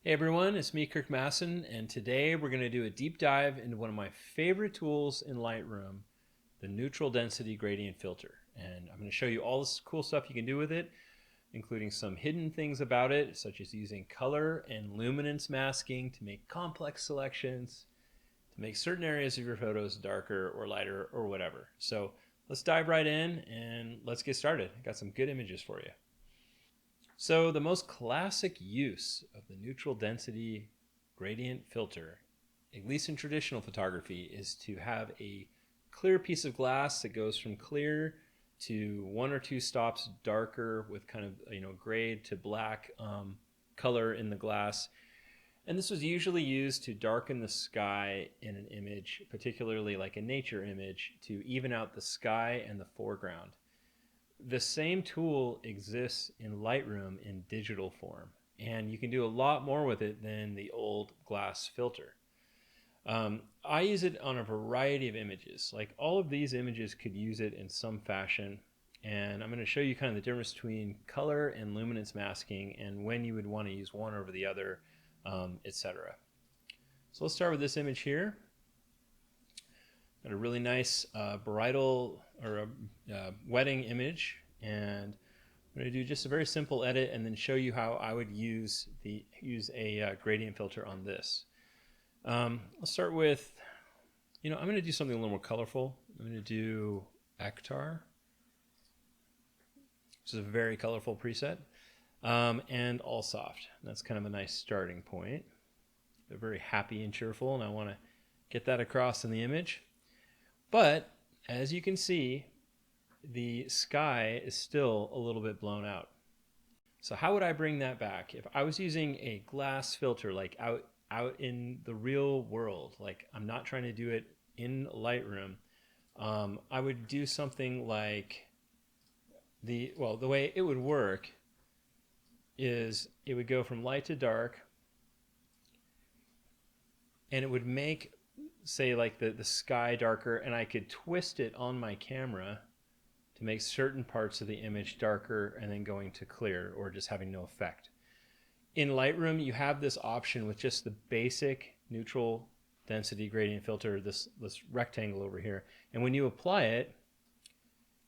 Hey everyone, it's me, Kirk Mastin, and today we're going to do a deep dive into one of my favorite tools in Lightroom, the Neutral Density Gradient Filter. And I'm going to show you all this cool stuff you can do with it, including some hidden things about it, such as using color and luminance masking to make complex selections, to make certain areas of your photos darker or lighter or whatever. So let's dive right in and let's get started. I got some good images for you. So the most classic use of the neutral density gradient filter, at least in traditional photography, is to have a clear piece of glass that goes from clear to one or two stops darker with kind of grade to black color in the glass. And this was usually used to darken the sky in an image, particularly like a nature image, to even out the sky and the foreground. The same tool exists in Lightroom in digital form, and you can do a lot more with it than the old glass filter. I use it on a variety of images. Like all of these images could use it in some fashion, and I'm going to show you kind of the difference between color and luminance masking and when you would want to use one over the other, etc. So let's start with this image here. Got a really nice bridal or wedding image, and I'm going to do just a very simple edit and then show you how I would use a gradient filter on this. I'll start with, I'm going to do something a little more colorful. I'm going to do Ektar, which is a very colorful preset, and All Soft. That's kind of a nice starting point. They're very happy and cheerful, and I want to get that across in the image. But as you can see, the sky is still a little bit blown out. So how would I bring that back? If I was using a glass filter, like out in the real world, like I'm not trying to do it in Lightroom, I would do something like the way it would work is it would go from light to dark, and it would make, say, like the sky darker, and I could twist it on my camera to make certain parts of the image darker and then going to clear or just having no effect. In Lightroom, you have this option with just the basic neutral density gradient filter, this rectangle over here. And when you apply it,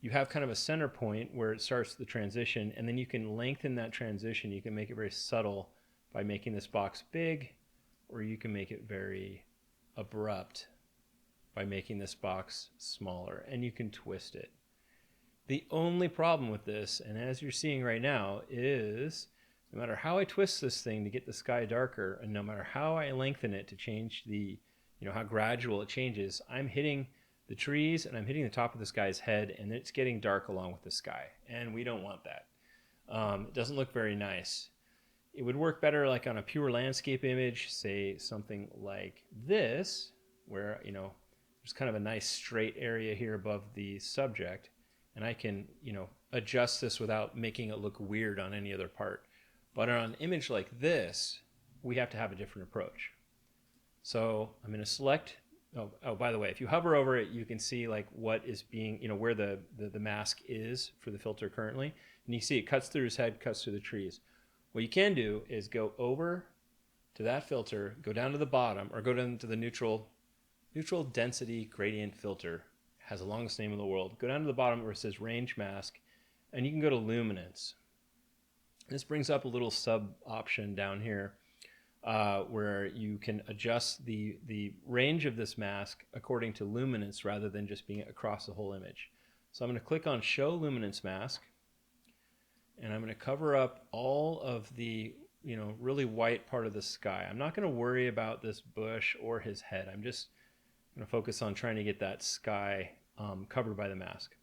you have kind of a center point where it starts the transition, and then you can lengthen that transition. You can make it very subtle by making this box big, or you can make it very abrupt by making this box smaller, and you can twist it. The only problem with this, and as you're seeing right now, is no matter how I twist this thing to get the sky darker, and no matter how I lengthen it to change the, how gradual it changes, I'm hitting the trees and I'm hitting the top of this guy's head, and it's getting dark along with the sky, and we don't want that. It doesn't look very nice. It would work better like on a pure landscape image, say something like this, where, there's kind of a nice straight area here above the subject, and I can, adjust this without making it look weird on any other part. But on an image like this, we have to have a different approach. So I'm going to select, by the way, if you hover over it, you can see like what is being, where the mask is for the filter currently. And you see it cuts through his head, cuts through the trees. What you can do is go over to that filter, go down to the bottom, or go down to the neutral density gradient filter. It has the longest name in the world. Go down to the bottom where it says range mask, and you can go to luminance. This brings up a little sub option down here where you can adjust the range of this mask according to luminance rather than just being across the whole image. So I'm going to click on show luminance mask, and I'm going to cover up all of the really white part of the sky. I'm not going to worry about this bush or his head. I'm just going to focus on trying to get that sky covered by the mask.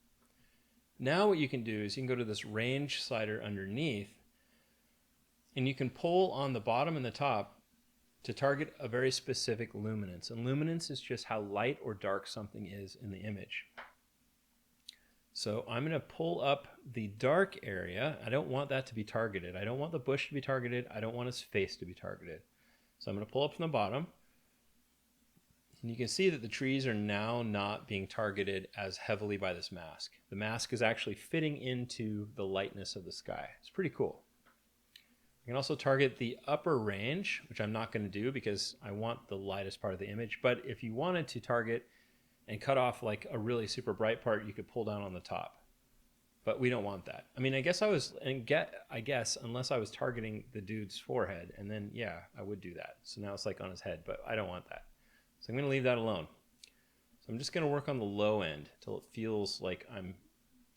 Now what you can do is you can go to this range slider underneath, and you can pull on the bottom and the top to target a very specific luminance. And luminance is just how light or dark something is in the image. So I'm going to pull up the dark area. I don't want that to be targeted. I don't want the bush to be targeted. I don't want his face to be targeted. So I'm going to pull up from the bottom. And you can see that the trees are now not being targeted as heavily by this mask. The mask is actually fitting into the lightness of the sky. It's pretty cool. I'm can also target the upper range, which I'm not going to do because I want the lightest part of the image. But if you wanted to target and cut off like a really super bright part, you could pull down on the top. But we don't want that. I mean, I guess unless I was targeting the dude's forehead, and then yeah, I would do that. So now it's like on his head, but I don't want that. So I'm going to leave that alone. So I'm just going to work on the low end till it feels like I'm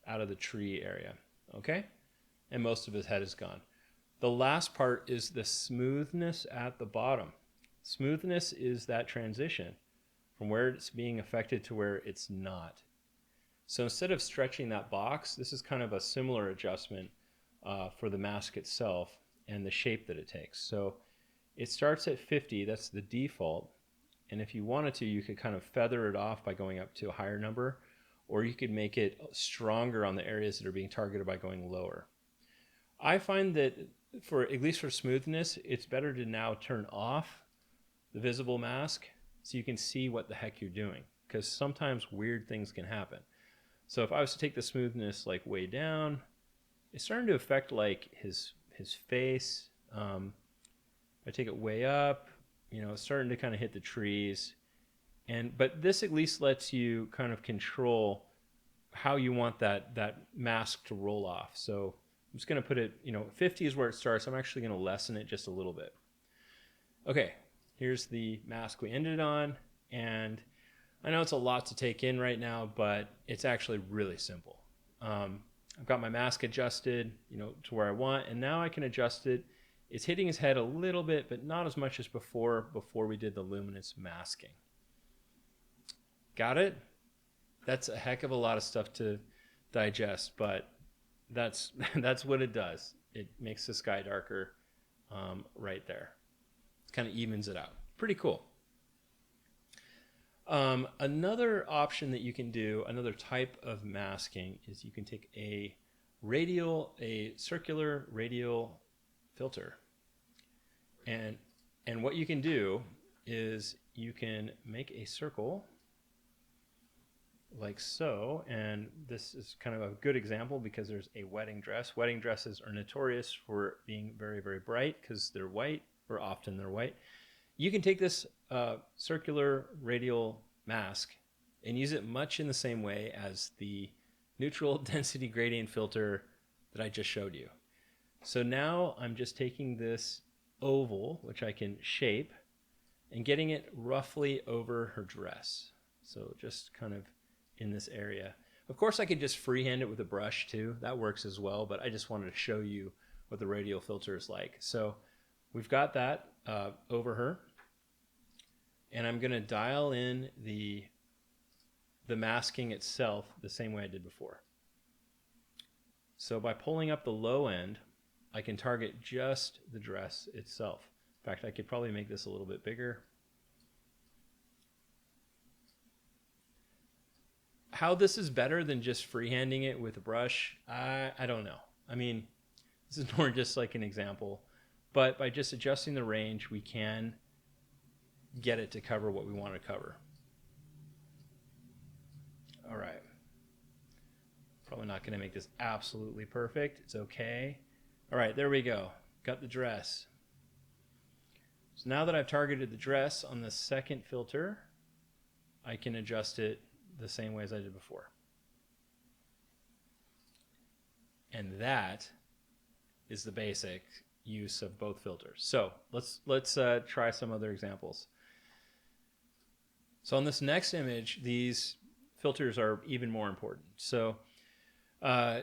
out of the tree area. Okay? And most of his head is gone. The last part is the smoothness at the bottom. Smoothness is that transition from where it's being affected to where it's not. So instead of stretching that box, this is kind of a similar adjustment for the mask itself and the shape that it takes. So it starts at 50, that's the default. And if you wanted to, you could kind of feather it off by going up to a higher number, or you could make it stronger on the areas that are being targeted by going lower. I find that at least for smoothness, it's better to now turn off the visible mask so you can see what the heck you're doing, because sometimes weird things can happen. So if I was to take the smoothness like way down, it's starting to affect like his face. If I take it way up, it's starting to kind of hit the trees. But this at least lets you kind of control how you want that mask to roll off. So I'm just going to put it, 50 is where it starts. I'm actually going to lessen it just a little bit. Okay, here's the mask we ended on. And I know it's a lot to take in right now, but it's actually really simple. I've got my mask adjusted, to where I want, and now I can adjust it. It's hitting his head a little bit, but not as much as before we did the luminance masking. Got it? That's a heck of a lot of stuff to digest, but that's what it does. It makes the sky darker right there. It kind of evens it out. Pretty cool. Another option that you can do, another type of masking, is you can take a circular radial filter. And what you can do is you can make a circle like so, and this is kind of a good example because there's a wedding dress. Wedding dresses are notorious for being very, very bright because they're white, or often they're white. You can take this circular radial mask and use it much in the same way as the neutral density gradient filter that I just showed you. So now I'm just taking this oval, which I can shape, and getting it roughly over her dress. So just kind of in this area. Of course, I could just freehand it with a brush too. That works as well, but I just wanted to show you what the radial filter is like. So we've got that over her. And I'm going to dial in the masking itself the same way I did before. So by pulling up the low end, I can target just the dress itself. In fact, I could probably make this a little bit bigger. How this is better than just freehanding it with a brush, I don't know. I mean, this is more just like an example. But by just adjusting the range, we can get it to cover what we want to cover. All right. Probably not going to make this absolutely perfect. It's okay. All right, there we go. Got the dress. So now that I've targeted the dress on the second filter, I can adjust it the same way as I did before. And that is the basic use of both filters. So let's try some other examples. So on this next image, these filters are even more important. So I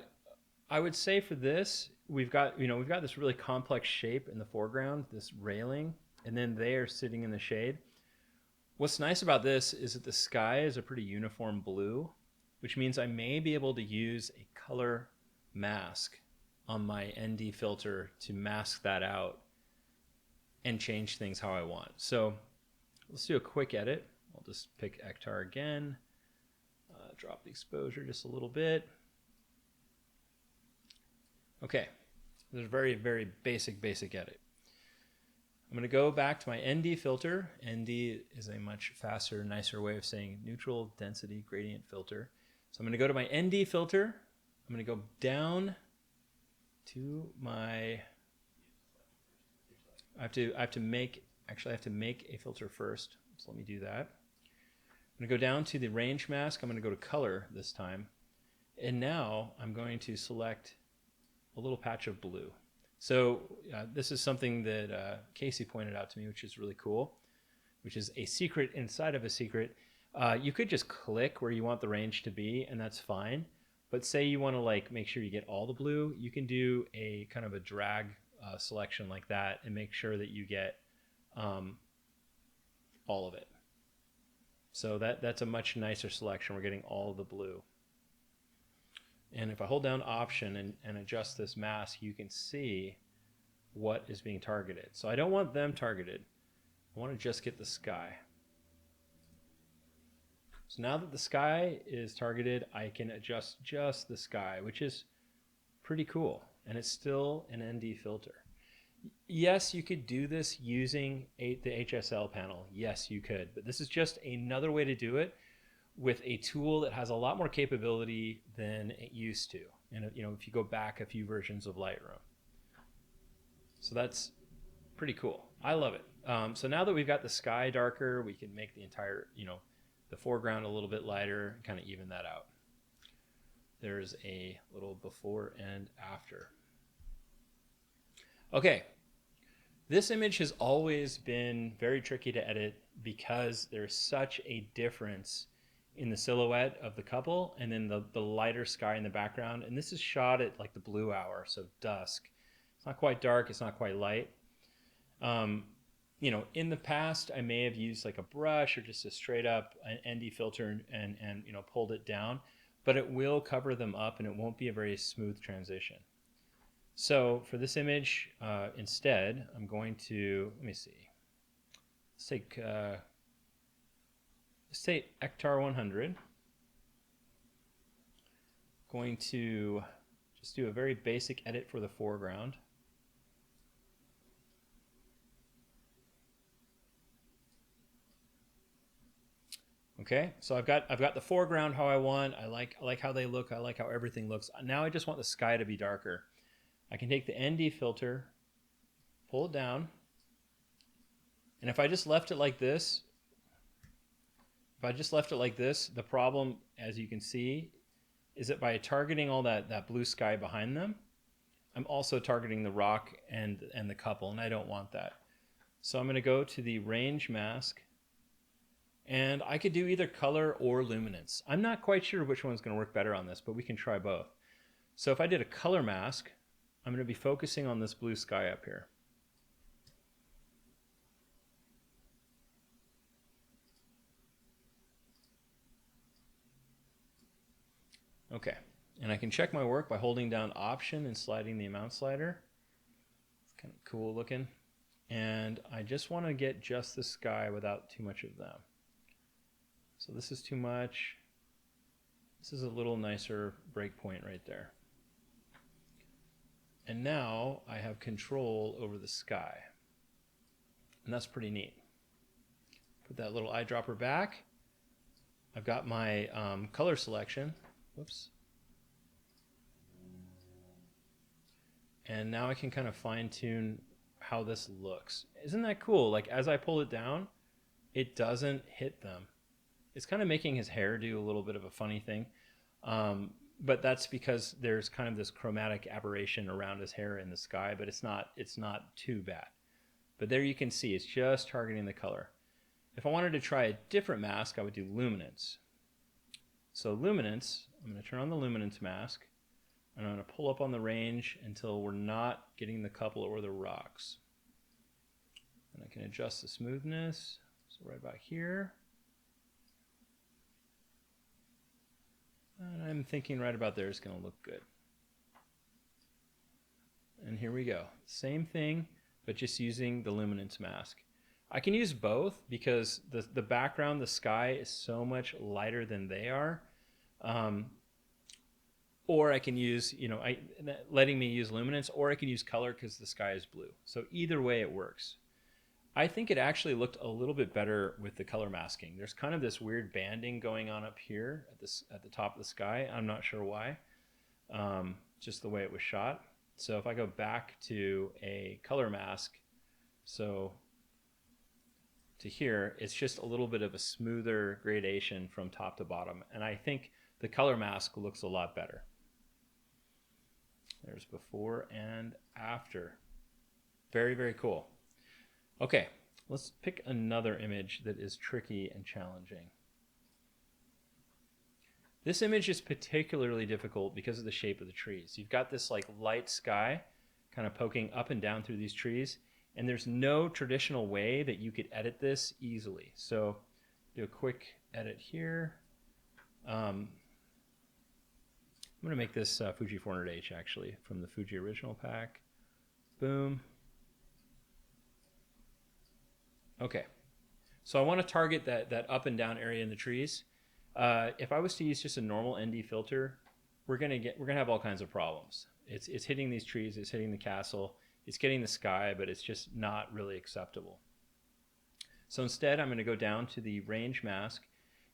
would say for this, we've got this really complex shape in the foreground, this railing, and then they are sitting in the shade. What's nice about this is that the sky is a pretty uniform blue, which means I may be able to use a color mask on my ND filter to mask that out and change things how I want. So let's do a quick edit. I'll just pick Ektar again, drop the exposure just a little bit. Okay, there's a very, very basic edit. I'm going to go back to my ND filter. ND is a much faster, nicer way of saying neutral density gradient filter. So I'm going to go to my ND filter. I'm going to go down to my I have to make a filter first. So let me do that. I'm going to go down to the range mask. I'm going to go to color this time. And now I'm going to select a little patch of blue. So this is something that Casey pointed out to me, which is really cool, which is a secret inside of a secret. You could just click where you want the range to be, and that's fine. But say you want to like make sure you get all the blue, you can do a kind of a drag selection like that and make sure that you get all of it. So that's a much nicer selection. We're getting all the blue. And if I hold down Option and adjust this mask, you can see what is being targeted. So I don't want them targeted. I want to just get the sky. So now that the sky is targeted, I can adjust just the sky, which is pretty cool. And it's still an ND filter. Yes, you could do this using the HSL panel. Yes, you could. But this is just another way to do it with a tool that has a lot more capability than it used to. And you know, if you go back a few versions of Lightroom. So that's pretty cool. I love it. So now that we've got the sky darker, we can make the entire, you know, the foreground a little bit lighter, kind of even that out. There's a little before and after. Okay, this image has always been very tricky to edit because there's such a difference in the silhouette of the couple and then the lighter sky in the background. And this is shot at like the blue hour, so dusk. It's not quite dark, it's not quite light. You know, in the past, I may have used like a brush or just a straight up ND filter and you know, pulled it down, but it will cover them up and it won't be a very smooth transition. So for this image, instead, I'm going to, let me see, let's take Ektar 100. Going to just do a very basic edit for the foreground. Okay, so I've got the foreground how I want. I like how they look. I like how everything looks. Now I just want the sky to be darker. I can take the ND filter, pull it down, and if I just left it like this, the problem, as you can see, is that by targeting all that blue sky behind them, I'm also targeting the rock and the couple, and I don't want that. So I'm going to go to the range mask. And I could do either color or luminance. I'm not quite sure which one's going to work better on this, but we can try both. So if I did a color mask, I'm going to be focusing on this blue sky up here. Okay, and I can check my work by holding down Option and sliding the amount slider. It's kind of cool looking. And I just want to get just the sky without too much of them. So this is too much. This is a little nicer breakpoint right there. And now I have control over the sky. And that's pretty neat. Put that little eyedropper back. I've got my color selection. Whoops. And now I can kind of fine tune how this looks. Isn't that cool? Like as I pull it down, it doesn't hit them. It's kind of making his hair do a little bit of a funny thing. But that's because there's kind of this chromatic aberration around his hair in the sky, but it's not too bad. But there you can see it's just targeting the color. If I wanted to try a different mask, I would do luminance. So luminance, I'm going to turn on the luminance mask, and I'm going to pull up on the range until we're not getting the couple or the rocks. And I can adjust the smoothness, so right about here. And I'm thinking right about there is going to look good. And here we go. Same thing, but just using the luminance mask. I can use both because the background, the sky, is so much lighter than they are. Or I can use, you know, letting me use luminance, or I can use color because the sky is blue. So either way it works. I think it actually looked a little bit better with the color masking. There's kind of this weird banding going on up here at the top of the sky. I'm not sure why, just the way it was shot. So if I go back to a color mask, So to here, it's just a little bit of a smoother gradation from top to bottom. And I think the color mask looks a lot better. There's before and after. Very, very cool. Okay, let's pick another image that is tricky and challenging. This image is particularly difficult because of the shape of the trees. You've got this like light sky kind of poking up and down through these trees, and there's no traditional way that you could edit this easily. So do a quick edit here. I'm going to make this Fuji 400H actually from the Fuji original pack. Boom. Okay, so I want to target that up and down area in the trees. If I was to use just a normal ND filter, we're gonna have all kinds of problems. It's hitting these trees, it's hitting the castle, it's getting the sky, but it's just not really acceptable. So instead, I'm going to go down to the range mask,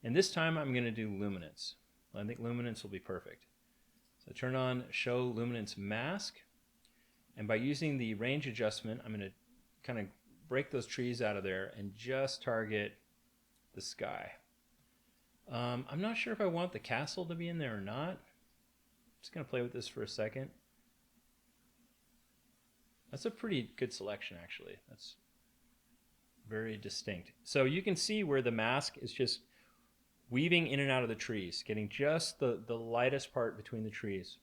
and this time I'm going to do luminance. I think luminance will be perfect. So turn on show luminance mask, and by using the range adjustment, I'm going to kind of break those trees out of there and just target the sky. I'm not sure if I want the castle to be in there or not. I'm just going to play with this for a second. That's a pretty good selection, actually. That's very distinct. So you can see where the mask is just weaving in and out of the trees, getting just the lightest part between the trees.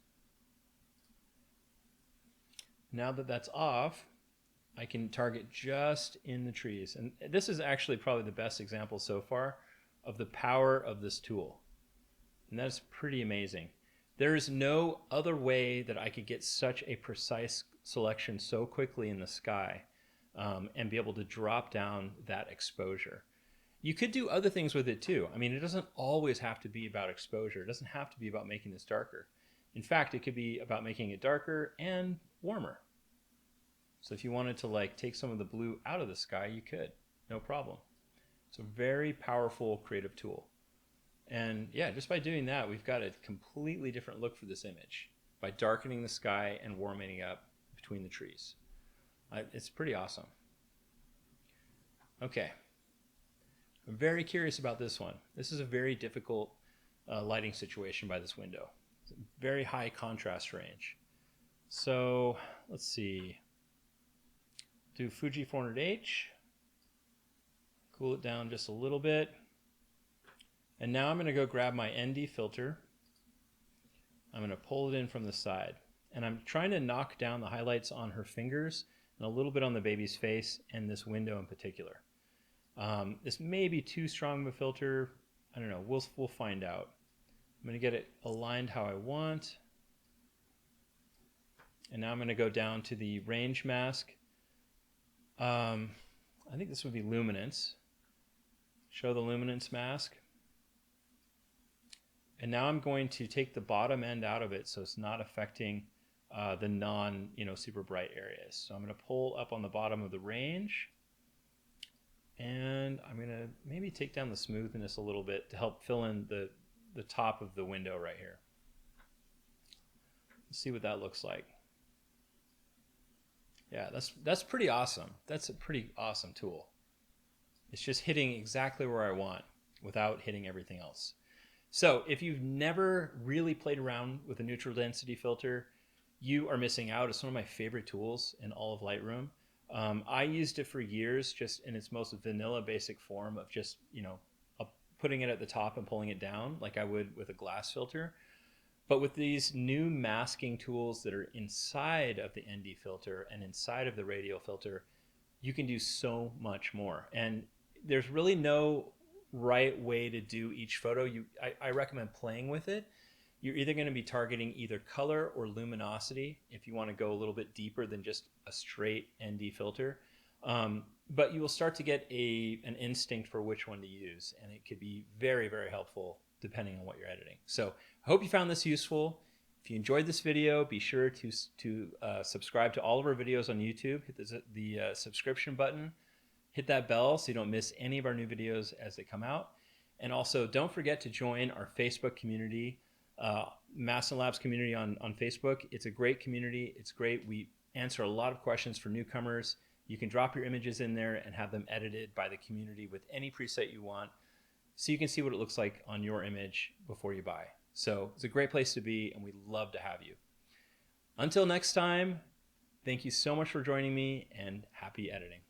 Now that that's off, I can target just in the trees. And this is actually probably the best example so far of the power of this tool. And that's pretty amazing. There is no other way that I could get such a precise selection so quickly in the sky and be able to drop down that exposure. You could do other things with it too. I mean, it doesn't always have to be about exposure. It doesn't have to be about making this darker. In fact, it could be about making it darker and warmer. So if you wanted to like take some of the blue out of the sky, you could, no problem. It's a very powerful creative tool. And yeah, just by doing that, we've got a completely different look for this image by darkening the sky and warming it up between the trees. It's pretty awesome. Okay. I'm very curious about this one. This is a very difficult lighting situation by this window. It's a very high contrast range. So let's see. Do Fuji 400H. Cool it down just a little bit. And now I'm going to go grab my ND filter. I'm going to pull it in from the side. And I'm trying to knock down the highlights on her fingers and a little bit on the baby's face and this window in particular. This may be too strong of a filter. I don't know. We'll find out. I'm going to get it aligned how I want. And now I'm going to go down to the range mask. I think this would be luminance. Show the luminance mask. And now I'm going to take the bottom end out of it so it's not affecting the non, super bright areas. So I'm going to pull up on the bottom of the range, and I'm going to maybe take down the smoothness a little bit to help fill in the top of the window right here. Let's see what that looks like. Yeah, that's pretty awesome. That's a pretty awesome tool. It's just hitting exactly where I want without hitting everything else. So if you've never really played around with a neutral density filter, you are missing out. It's one of my favorite tools in all of Lightroom. I used it for years just in its most vanilla basic form of just, putting it at the top and pulling it down like I would with a glass filter. But with these new masking tools that are inside of the ND filter and inside of the Radial filter, you can do so much more. And there's really no right way to do each photo. I recommend playing with it. You're either going to be targeting either color or luminosity if you want to go a little bit deeper than just a straight ND filter. But you will start to get an instinct for which one to use, and it could be very, very helpful depending on what you're editing. So I hope you found this useful. If you enjoyed this video, be sure to subscribe to all of our videos on YouTube. Hit the subscription button. Hit that bell so you don't miss any of our new videos as they come out. And also, don't forget to join our Facebook community, Mastin Labs community on Facebook. It's a great community. It's great. We answer a lot of questions for newcomers, You can drop your images in there and have them edited by the community with any preset you want, so you can see what it looks like on your image before you buy. So it's a great place to be, and we'd love to have you. Until next time, thank you so much for joining me, and happy editing.